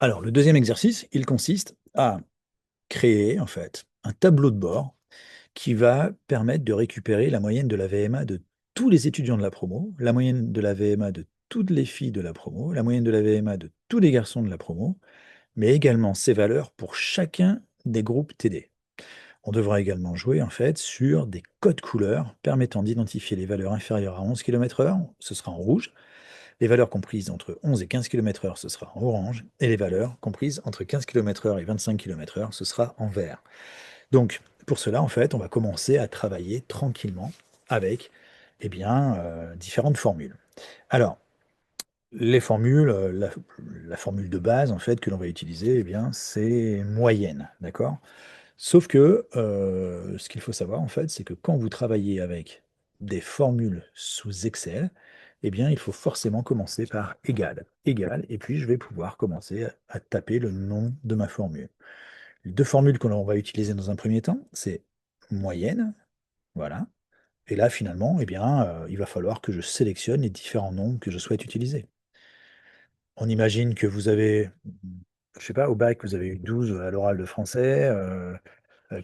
Alors, le deuxième exercice, il consiste à créer, en fait, un tableau de bord qui va permettre de récupérer la moyenne de la VMA de tous les étudiants de la promo, la moyenne de la VMA de toutes les filles de la promo, la moyenne de la VMA de tous les garçons de la promo, mais également ces valeurs pour chacun des groupes TD. On devra également jouer en fait sur des codes couleurs permettant d'identifier les valeurs inférieures à 11 km/h, ce sera en rouge, les valeurs comprises entre 11 et 15 km/h, ce sera en orange, et les valeurs comprises entre 15 km/h et 25 km/h, ce sera en vert. Donc, pour cela, en fait, on va commencer à travailler tranquillement avec différentes formules. Alors, les formules, la formule de base, en fait, que l'on va utiliser, c'est moyenne, d'accord? Sauf que ce qu'il faut savoir, en fait, c'est que quand vous travaillez avec des formules sous Excel, il faut forcément commencer par égal, égal, et puis je vais pouvoir commencer à taper le nom de ma formule. Les deux formules que l'on va utiliser dans un premier temps, c'est moyenne, voilà, et là, finalement, il va falloir que je sélectionne les différents nombres que je souhaite utiliser. On imagine que vous avez, je sais pas, au bac, vous avez eu 12 à l'oral de français,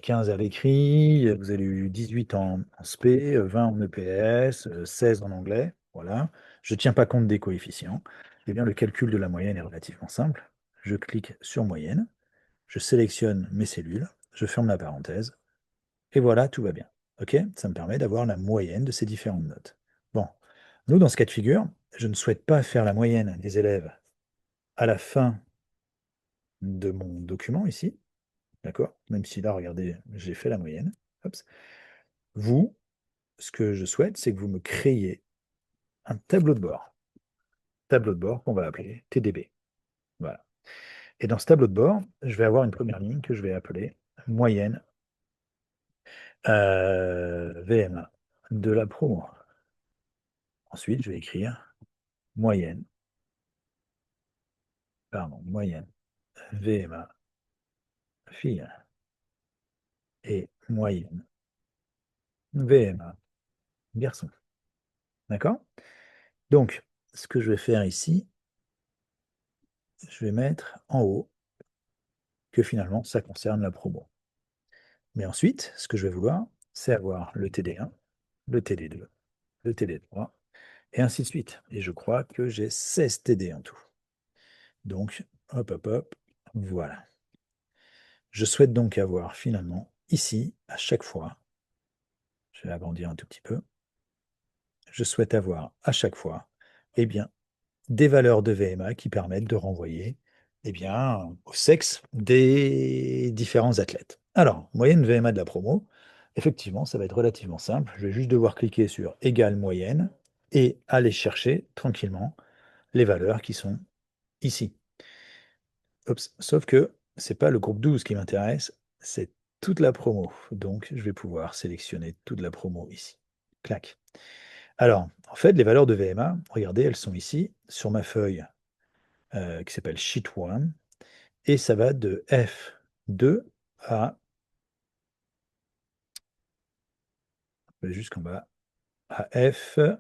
15 à l'écrit, vous avez eu 18 en spé, 20 en EPS, 16 en anglais, voilà. Je ne tiens pas compte des coefficients. Le calcul de la moyenne est relativement simple. Je clique sur moyenne, je sélectionne mes cellules, je ferme la parenthèse, et voilà, tout va bien. OK? Ça me permet d'avoir la moyenne de ces différentes notes. Bon, nous, dans ce cas de figure, je ne souhaite pas faire la moyenne des élèves à la fin de mon document ici, d'accord? Même si là, regardez, j'ai fait la moyenne. Hop. Vous, ce que je souhaite, c'est que vous me créiez un tableau de bord. Tableau de bord qu'on va appeler TDB. Voilà. Et dans ce tableau de bord, je vais avoir une première ligne que je vais appeler moyenne VMA de la promo. Ensuite, je vais écrire moyenne, moyenne VMA fille et moyenne VMA garçon. D'accord? Donc, ce que je vais faire ici, je vais mettre en haut que finalement, ça concerne la promo. Mais ensuite, ce que je vais vouloir, c'est avoir le TD1, le TD2, le TD3, et ainsi de suite. Et je crois que j'ai 16 TD en tout. Donc, hop, hop, hop, voilà. Je souhaite donc avoir finalement, ici, à chaque fois, je vais agrandir un tout petit peu, je souhaite avoir à chaque fois, des valeurs de VMA qui permettent de renvoyer au sexe des différents athlètes. Alors, moyenne VMA de la promo, effectivement, ça va être relativement simple. Je vais juste devoir cliquer sur égale moyenne et aller chercher tranquillement les valeurs qui sont ici. Oups. Sauf que ce n'est pas le groupe 12 qui m'intéresse, c'est toute la promo. Donc, je vais pouvoir sélectionner toute la promo ici. Clac. Alors, en fait, les valeurs de VMA, regardez, elles sont ici sur ma feuille qui s'appelle Sheet 1, et ça va de F2 à, jusqu'en bas, à F701.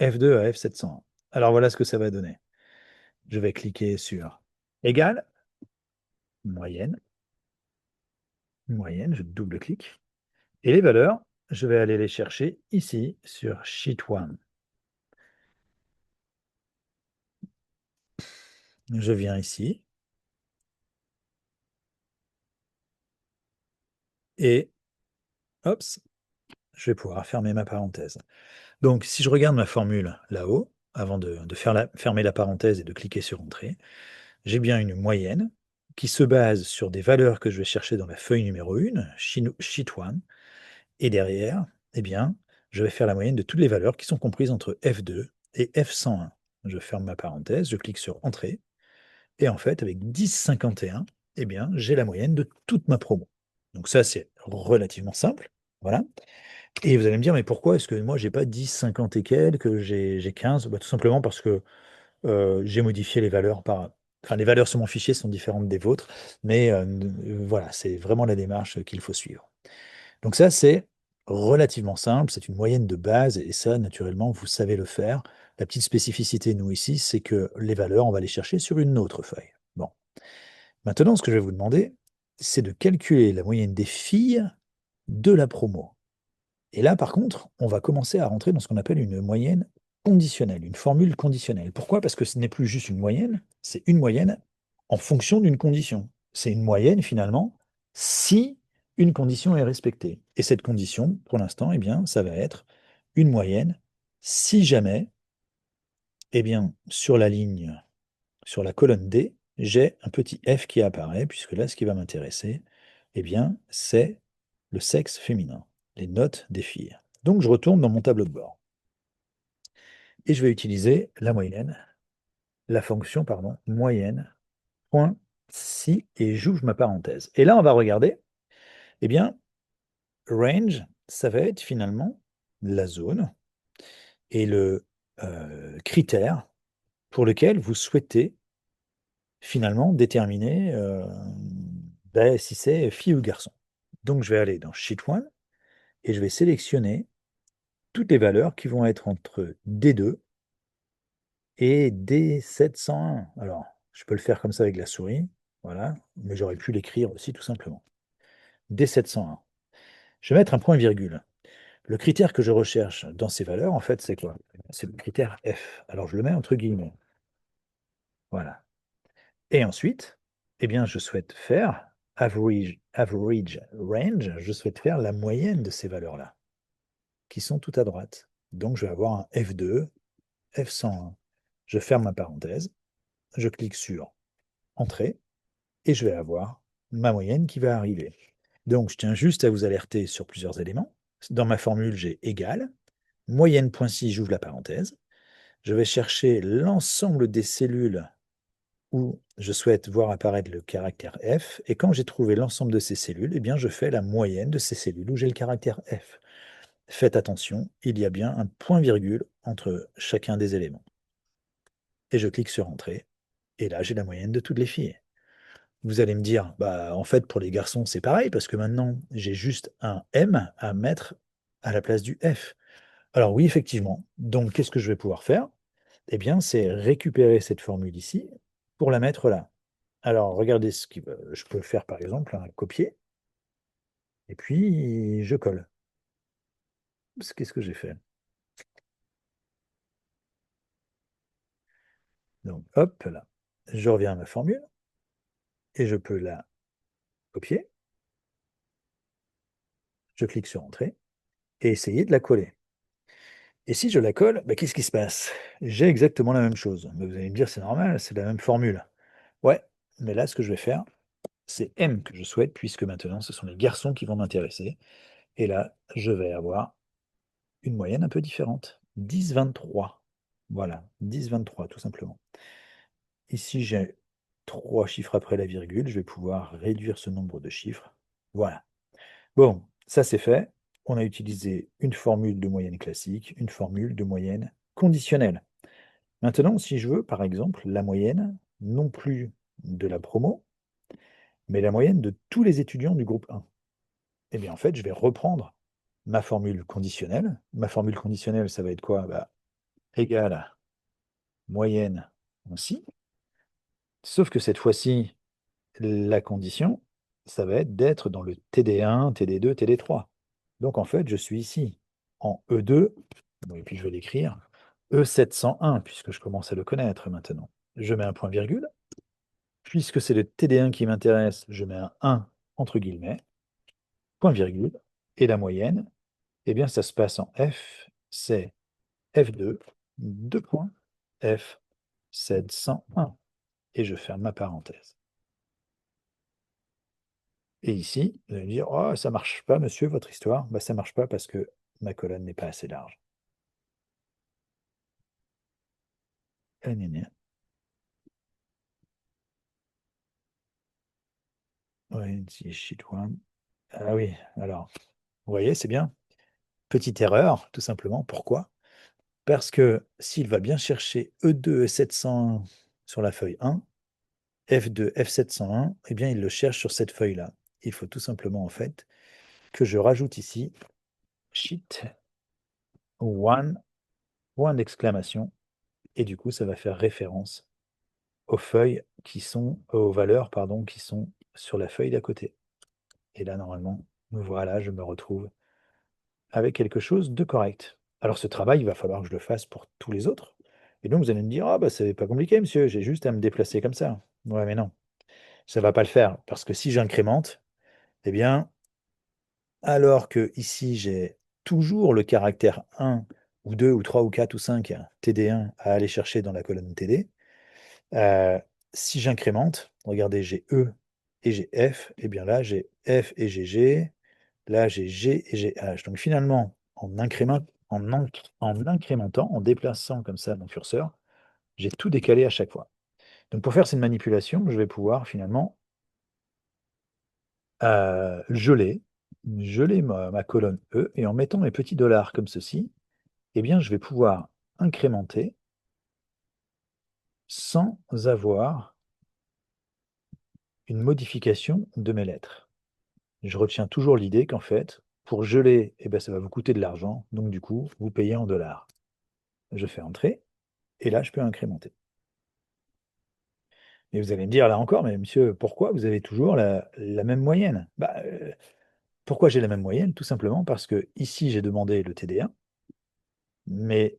F2 à F701. Alors voilà ce que ça va donner. Je vais cliquer sur égal, moyenne, moyenne, je double-clique, et les valeurs, je vais aller les chercher ici sur Sheet 1. Je viens ici, et hop, je vais pouvoir fermer ma parenthèse. Donc, si je regarde ma formule là-haut, avant de fermer la parenthèse et de cliquer sur Entrée, j'ai bien une moyenne qui se base sur des valeurs que je vais chercher dans la feuille numéro 1, Sheet 1, et derrière, je vais faire la moyenne de toutes les valeurs qui sont comprises entre F2 et F101. Je ferme ma parenthèse, je clique sur Entrée, et en fait, avec 10,51, j'ai la moyenne de toute ma promo. Donc ça, c'est relativement simple. Voilà. Et vous allez me dire, mais pourquoi est-ce que moi, j'ai pas 10, 50 et quelques, que j'ai 15? Tout simplement parce que j'ai modifié les valeurs Enfin, les valeurs sur mon fichier sont différentes des vôtres, mais voilà, c'est vraiment la démarche qu'il faut suivre. Donc ça, c'est relativement simple, c'est une moyenne de base, et ça, naturellement, vous savez le faire. La petite spécificité, nous, ici, c'est que les valeurs, on va les chercher sur une autre feuille. Bon. Maintenant, ce que je vais vous demander, c'est de calculer la moyenne des filles de la promo. Et là, par contre, on va commencer à rentrer dans ce qu'on appelle une moyenne conditionnelle, une formule conditionnelle. Pourquoi? Parce que ce n'est plus juste une moyenne, c'est une moyenne en fonction d'une condition. C'est une moyenne, finalement, si une condition est respectée. Et cette condition, pour l'instant, eh bien, ça va être une moyenne si jamais, eh bien, sur la ligne, sur la colonne D, j'ai un petit f qui apparaît, puisque là, ce qui va m'intéresser, eh bien, c'est le sexe féminin, les notes des filles. Donc, je retourne dans mon tableau de bord et je vais utiliser la moyenne, la fonction, pardon, moyenne, point si, et j'ouvre ma parenthèse. Et là, on va regarder, eh bien, range, ça va être finalement la zone et le critère pour lequel vous souhaitez finalement déterminer ben, si c'est fille ou garçon. Donc, je vais aller dans Sheet 1 et je vais sélectionner toutes les valeurs qui vont être entre D2 et D701. Alors, je peux le faire comme ça avec la souris, voilà, mais j'aurais pu l'écrire aussi tout simplement. D701. Je vais mettre un point-virgule. Le critère que je recherche dans ces valeurs, en fait, c'est quoi? C'est le critère F. Alors, je le mets entre guillemets. Voilà. Et ensuite, eh bien, je souhaite faire average range, je souhaite faire la moyenne de ces valeurs-là, qui sont tout à droite. Donc, je vais avoir un F2, F101. Je ferme ma parenthèse, je clique sur Entrée, et je vais avoir ma moyenne qui va arriver. Donc, je tiens juste à vous alerter sur plusieurs éléments. Dans ma formule, j'ai égal, moyenne.6, j'ouvre la parenthèse. Je vais chercher l'ensemble des cellules où je souhaite voir apparaître le caractère F, et quand j'ai trouvé l'ensemble de ces cellules, eh bien, je fais la moyenne de ces cellules où j'ai le caractère F. Faites attention, il y a bien un point-virgule entre chacun des éléments. Et je clique sur Entrée, et là, j'ai la moyenne de toutes les filles. Vous allez me dire, bah, en fait, pour les garçons, c'est pareil, parce que maintenant, j'ai juste un M à mettre à la place du F. Alors oui, effectivement. Donc, qu'est-ce que je vais pouvoir faire? Eh bien, c'est récupérer cette formule ici pour la mettre là. Alors, regardez ce que je peux faire, par exemple, un copier, et puis je colle. Qu'est-ce que j'ai fait? Donc, hop, là. Je reviens à ma formule, et je peux la copier. Je clique sur Entrée, et essayer de la coller. Et si je la colle, bah, qu'est-ce qui se passe? J'ai exactement la même chose. Mais vous allez me dire, c'est normal, c'est la même formule. Ouais, mais là, ce que je vais faire, c'est M que je souhaite, puisque maintenant, ce sont les garçons qui vont m'intéresser. Et là, je vais avoir une moyenne un peu différente. 10,23. Voilà, 10,23, tout simplement. Ici, j'ai 3 chiffres après la virgule. Je vais pouvoir réduire ce nombre de chiffres. Voilà. Bon, ça c'est fait. On a utilisé une formule de moyenne classique, une formule de moyenne conditionnelle. Maintenant, si je veux, par exemple, la moyenne, non plus de la promo, mais la moyenne de tous les étudiants du groupe 1, eh bien, en fait, je vais reprendre ma formule conditionnelle. Ma formule conditionnelle, ça va être quoi? Bah, égal à moyenne aussi. Sauf que cette fois-ci, la condition, ça va être d'être dans le TD1, TD2, TD3. Donc, en fait, je suis ici en E2, bon, et puis je vais l'écrire, E701, puisque je commence à le connaître maintenant. Je mets un point-virgule. Puisque c'est le TD1 qui m'intéresse, je mets un 1 entre guillemets, point virgule, et la moyenne, eh bien ça se passe en F, c'est F2, 2 points, F 701. Et je ferme ma parenthèse. Et ici, vous allez me dire, oh, ça marche pas, monsieur, votre histoire. Bah, ça marche pas parce que ma colonne n'est pas assez large. Ah, gna, gna. Ouais, si, sheet one. Ah oui, alors, vous voyez, c'est bien. Petite erreur, tout simplement. Pourquoi? Parce que s'il va bien chercher E2 et 701 sur la feuille 1, F2, F701, eh bien, il le cherche sur cette feuille-là. Il faut tout simplement, en fait, que je rajoute ici sheet one, point d'exclamation, et du coup, ça va faire référence aux feuilles qui sont, aux valeurs, pardon, qui sont sur la feuille d'à côté. Et là, normalement, voilà, je me retrouve avec quelque chose de correct. Alors ce travail, il va falloir que je le fasse pour tous les autres. Et donc vous allez me dire, ah bah c'est pas compliqué, monsieur, j'ai juste à me déplacer comme ça. Ouais, mais non, ça va pas le faire, parce que si j'incrémente, eh bien, alors que ici j'ai toujours le caractère 1 ou 2 ou 3 ou 4 ou 5 TD1 à aller chercher dans la colonne TD, si j'incrémente, regardez, j'ai E et j'ai F, et bien là j'ai F et j'ai G, là j'ai G et j'ai H. Donc finalement, en incrémentant, en déplaçant comme ça mon curseur, j'ai tout décalé à chaque fois. Donc pour faire cette manipulation, je vais pouvoir finalement geler, geler ma colonne E, et en mettant mes petits dollars comme ceci, eh bien je vais pouvoir incrémenter sans avoir une modification de mes lettres. Je retiens toujours l'idée qu'en fait, pour geler, eh ben, ça va vous coûter de l'argent, donc du coup, vous payez en dollars. Je fais entrer, et là, je peux incrémenter. Et vous allez me dire, là encore, mais monsieur, pourquoi vous avez toujours la même moyenne? Pourquoi j'ai la même moyenne? Tout simplement parce que ici, j'ai demandé le TD1, mais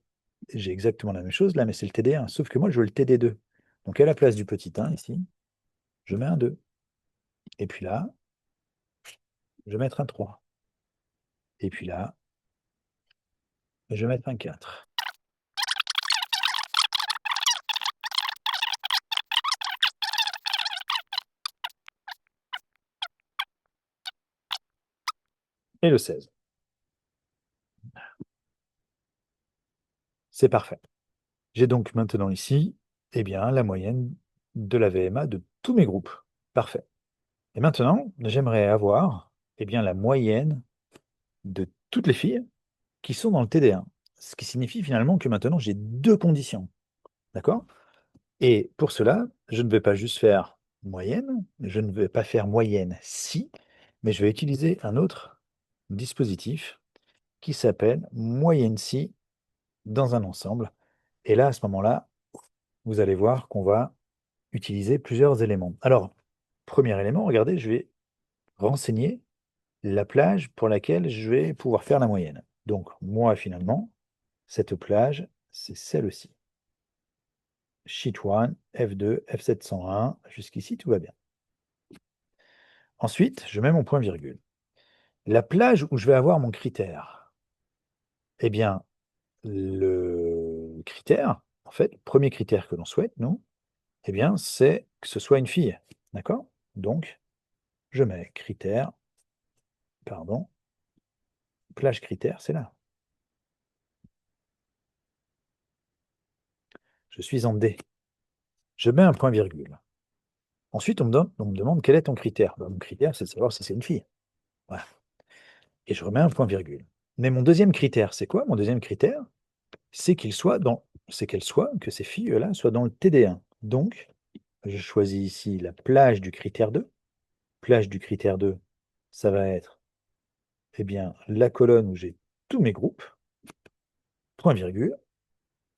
j'ai exactement la même chose là, mais c'est le TD1, sauf que moi, je veux le TD2. Donc à la place du petit 1 ici, je mets un 2. Et puis là, je vais mettre un 3. Et puis là, je vais mettre un 4. Et le 16. C'est parfait. J'ai donc maintenant ici, eh bien, la moyenne de la VMA de tous mes groupes. Parfait. Et maintenant, j'aimerais avoir, eh bien, la moyenne de toutes les filles qui sont dans le TD1. Ce qui signifie finalement que maintenant, j'ai deux conditions. D'accord? Et pour cela, je ne vais pas juste faire moyenne, je ne vais pas faire moyenne si, mais je vais utiliser un autre dispositif qui s'appelle moyenne si dans un ensemble. Et là, à ce moment-là, vous allez voir qu'on va utiliser plusieurs éléments. Alors, premier élément, regardez, je vais renseigner la plage pour laquelle je vais pouvoir faire la moyenne. Donc, moi, finalement, cette plage, c'est celle-ci. Sheet 1, F2, F701, jusqu'ici, tout va bien. Ensuite, je mets mon point virgule. La plage où je vais avoir mon critère, eh bien, le critère, en fait, le premier critère que l'on souhaite, nous, eh bien, c'est que ce soit une fille. D'accord? Donc, je mets critère, pardon, plage critère, c'est là. Je suis en D. Je mets un point virgule. Ensuite, on me demande quel est ton critère. Ben, mon critère, c'est de savoir si c'est une fille. Voilà. Et je remets un point virgule. Mais mon deuxième critère, c'est quoi? Mon deuxième critère, c'est qu'elle soit, que ces filles-là soient dans le TD1. Donc, je choisis ici la plage du critère 2. Plage du critère 2, ça va être, eh bien, la colonne où j'ai tous mes groupes, point virgule.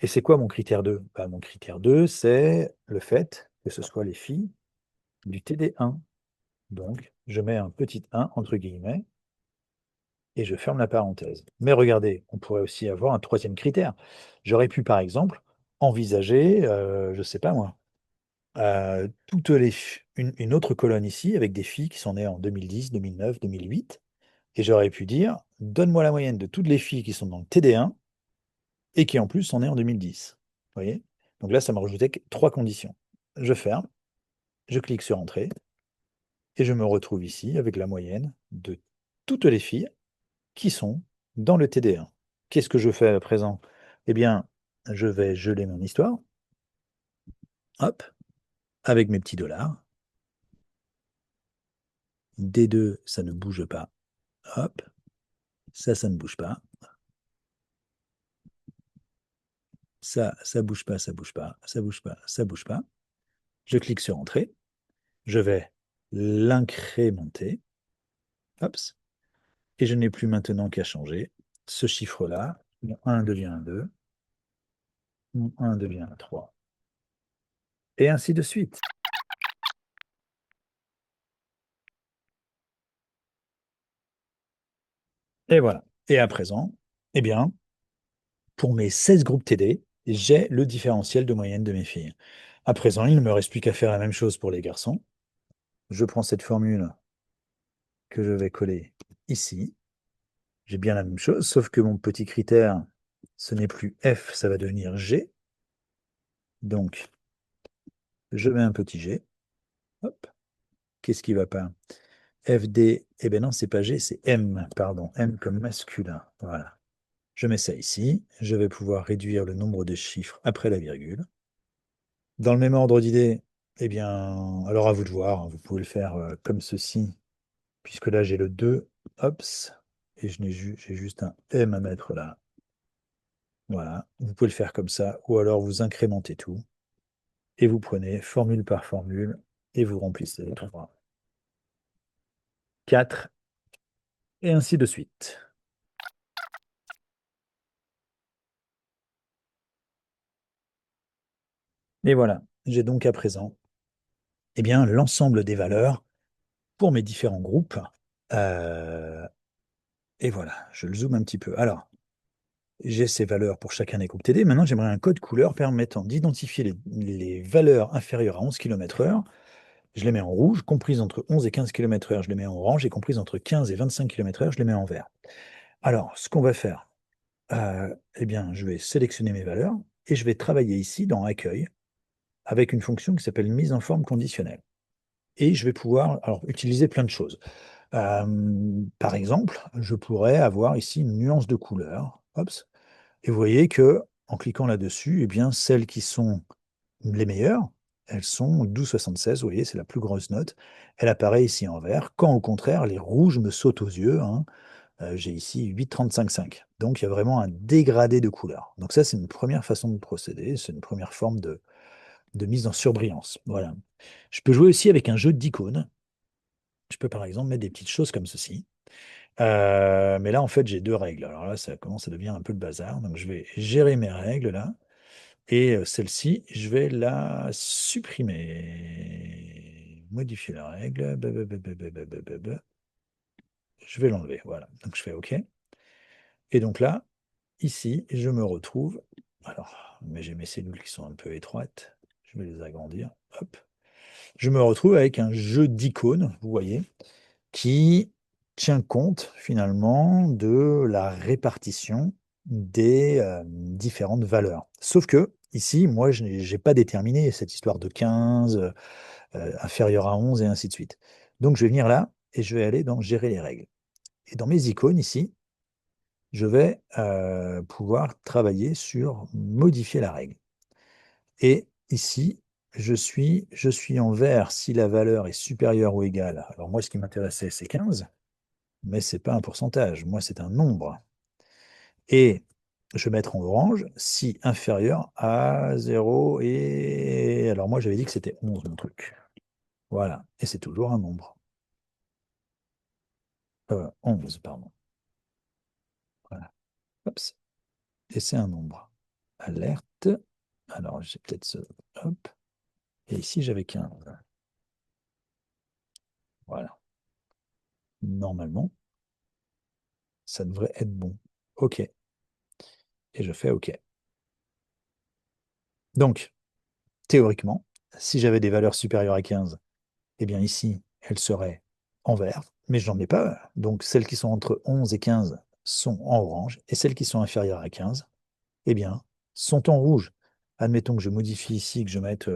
Et c'est quoi mon critère 2? Ben, mon critère 2, c'est le fait que ce soit les filles du TD1. Donc, je mets un petit 1 entre guillemets et je ferme la parenthèse. Mais regardez, on pourrait aussi avoir un troisième critère. J'aurais pu, par exemple, envisager, je ne sais pas moi, une autre colonne ici avec des filles qui sont nées en 2010, 2009, 2008. Et j'aurais pu dire, donne-moi la moyenne de toutes les filles qui sont dans le TD1 et qui en plus sont nées en 2010. Vous voyez? Donc là, ça m'a rajouté trois conditions. Je ferme, je clique sur Entrée et je me retrouve ici avec la moyenne de toutes les filles qui sont dans le TD1. Qu'est-ce que je fais à présent? Eh bien, je vais geler mon histoire. Hop, avec mes petits dollars. D2, ça ne bouge pas. Hop, ça ne bouge pas. Ça bouge pas, ça bouge pas, ça bouge pas, ça bouge pas. Je clique sur Entrée. Je vais l'incrémenter. Hop. Et je n'ai plus maintenant qu'à changer ce chiffre-là, mon 1 devient un 2, mon 1 devient un 3, et ainsi de suite. Et voilà. Et à présent, eh bien, pour mes 16 groupes TD, j'ai le différentiel de moyenne de mes filles. À présent, il ne me reste plus qu'à faire la même chose pour les garçons. Je prends cette formule que je vais coller ici. J'ai bien la même chose, sauf que mon petit critère, ce n'est plus F, ça va devenir G. Donc, je mets un petit G. Hop. Qu'est-ce qui ne va pas? FD, eh bien non, c'est pas G, c'est M, pardon. M comme masculin. Voilà. Je mets ça ici. Je vais pouvoir réduire le nombre de chiffres après la virgule. Dans le même ordre d'idée, eh bien, alors à vous de voir, hein, vous pouvez le faire comme ceci, puisque là j'ai le 2, hops, et j'ai juste un M à mettre là. Voilà, vous pouvez le faire comme ça, ou alors vous incrémentez tout, et vous prenez formule par formule, et vous remplissez les 3, 4, et ainsi de suite. Et voilà, j'ai donc à présent eh bien, l'ensemble des valeurs pour mes différents groupes. Euh, et voilà, je le zoome un petit peu. Alors, j'ai ces valeurs pour chacun des groupes TD. Maintenant, j'aimerais un code couleur permettant d'identifier les valeurs inférieures à 11 km/h. Je les mets en rouge, comprises entre 11 et 15 km/h, je les mets en orange, et comprises entre 15 et 25 km/h, je les mets en vert. Alors, ce qu'on va faire, eh bien, je vais sélectionner mes valeurs et je vais travailler ici dans Accueil avec une fonction qui s'appelle mise en forme conditionnelle. Et je vais pouvoir alors, utiliser plein de choses. Par exemple, je pourrais avoir ici une nuance de couleur. Hop. Et vous voyez que en cliquant là-dessus, eh bien, celles qui sont les meilleures, elles sont 12,76, vous voyez, c'est la plus grosse note. Elle apparaît ici en vert, quand au contraire, les rouges me sautent aux yeux, hein. J'ai ici 8,35,5. Donc il y a vraiment un dégradé de couleur. Donc ça, c'est une première façon de procéder, c'est une première forme de mise en surbrillance. Voilà. Je peux jouer aussi avec un jeu d'icônes. Je peux par exemple mettre des petites choses comme ceci. Mais là, en fait, j'ai deux règles. Alors là, ça commence à devenir un peu le bazar. Donc je vais gérer mes règles là. Et celle-ci, je vais la supprimer. Modifier la règle. Je vais l'enlever. Voilà. Donc je fais OK. Et donc là, ici, je me retrouve. Alors, mais j'ai mes cellules qui sont un peu étroites. Je vais les agrandir. Hop. Je me retrouve avec un jeu d'icônes, vous voyez, qui tient compte finalement de la répartition des différentes valeurs. Sauf que ici, moi, je n'ai pas déterminé cette histoire de 15, inférieur à 11 et ainsi de suite. Donc, je vais venir là et je vais aller dans Gérer les règles. Et dans mes icônes ici, je vais pouvoir travailler sur modifier la règle. Et ici, je suis en vert si la valeur est supérieure ou égale. Alors moi, ce qui m'intéressait, c'est 15, mais ce n'est pas un pourcentage. Moi, c'est un nombre. Et je vais mettre en orange si inférieur à 0 et... Alors moi, j'avais dit que c'était 11, mon truc. Voilà. Et c'est toujours un nombre. 11, pardon. Voilà. Hop. Et c'est un nombre. Alerte. Alors, j'ai peut-être ce... Hop. Et ici, j'avais 15. Voilà. Normalement, ça devrait être bon. OK. Et je fais OK. Donc, théoriquement, si j'avais des valeurs supérieures à 15, eh bien ici, elles seraient en vert, mais je n'en ai pas. Donc, celles qui sont entre 11 et 15 sont en orange, et celles qui sont inférieures à 15, eh bien, sont en rouge. Admettons que je modifie ici, que je mette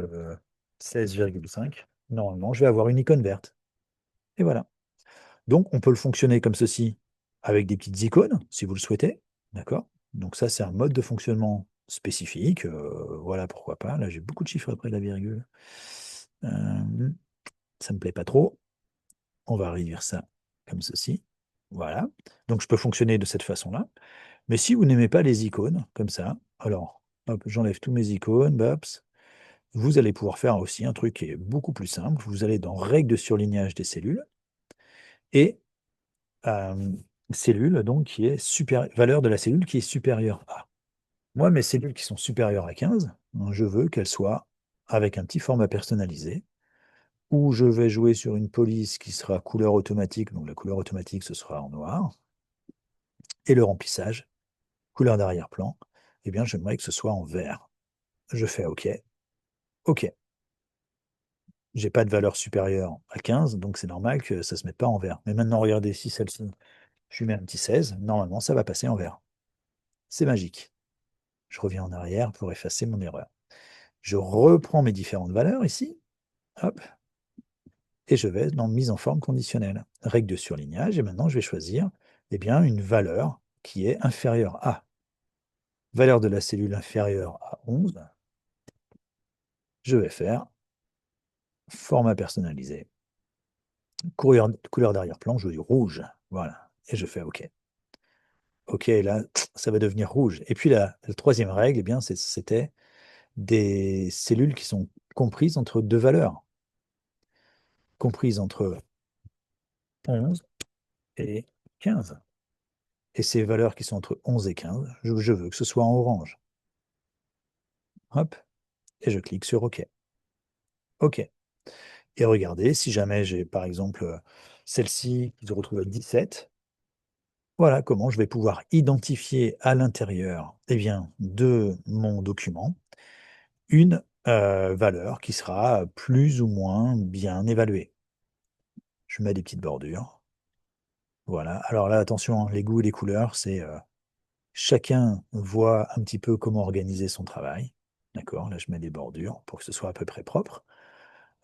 16,5. Normalement, je vais avoir une icône verte. Et voilà. Donc, on peut le fonctionner comme ceci, avec des petites icônes, si vous le souhaitez. D'accord? Donc ça, c'est un mode de fonctionnement spécifique. Voilà, pourquoi pas. Là, j'ai beaucoup de chiffres après la virgule. Ça ne me plaît pas trop. On va réduire ça comme ceci. Voilà. Donc, je peux fonctionner de cette façon-là. Mais si vous n'aimez pas les icônes, comme ça, alors, hop, j'enlève tous mes icônes, baps. Vous allez pouvoir faire aussi un truc qui est beaucoup plus simple. Vous allez dans Règles de surlignage des cellules et cellule, donc, qui est valeur de la cellule qui est supérieure à. Moi, mes cellules qui sont supérieures à 15, je veux qu'elles soient avec un petit format personnalisé, où je vais jouer sur une police qui sera couleur automatique, donc la couleur automatique, ce sera en noir, et le remplissage, couleur d'arrière-plan, eh bien, j'aimerais que ce soit en vert. Je fais OK. OK. J'ai pas de valeur supérieure à 15, donc c'est normal que ça se mette pas en vert. Mais maintenant, regardez, si celle-ci, je lui mets un petit 16, normalement, ça va passer en vert. C'est magique. Je reviens en arrière pour effacer mon erreur. Je reprends mes différentes valeurs ici, hop, et je vais dans mise en forme conditionnelle. Règle de surlignage, et maintenant je vais choisir eh bien, une valeur qui est inférieure à. Valeur de la cellule inférieure à 11, je vais faire format personnalisé. Couleur d'arrière-plan, je veux du rouge. Voilà. Et je fais OK. OK, là, ça va devenir rouge. Et puis la troisième règle, eh bien, c'était des cellules qui sont comprises entre deux valeurs. Comprises entre 11 et 15. Et ces valeurs qui sont entre 11 et 15, je veux que ce soit en orange. Hop, et je clique sur OK. OK. Et regardez, si jamais j'ai par exemple celle-ci qui se retrouve à 17, voilà comment je vais pouvoir identifier à l'intérieur eh bien, de mon document une valeur qui sera plus ou moins bien évaluée. Je mets des petites bordures. Voilà. Alors là, attention, hein, les goûts et les couleurs, c'est chacun voit un petit peu comment organiser son travail. D'accord? Là, je mets des bordures pour que ce soit à peu près propre.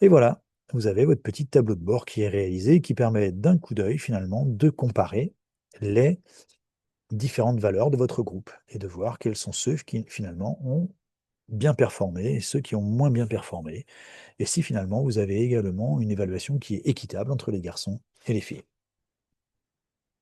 Et voilà, vous avez votre petit tableau de bord qui est réalisé et qui permet d'un coup d'œil, finalement, de comparer les différentes valeurs de votre groupe et de voir quels sont ceux qui, finalement, ont bien performé et ceux qui ont moins bien performé. Et si, finalement, vous avez également une évaluation qui est équitable entre les garçons et les filles.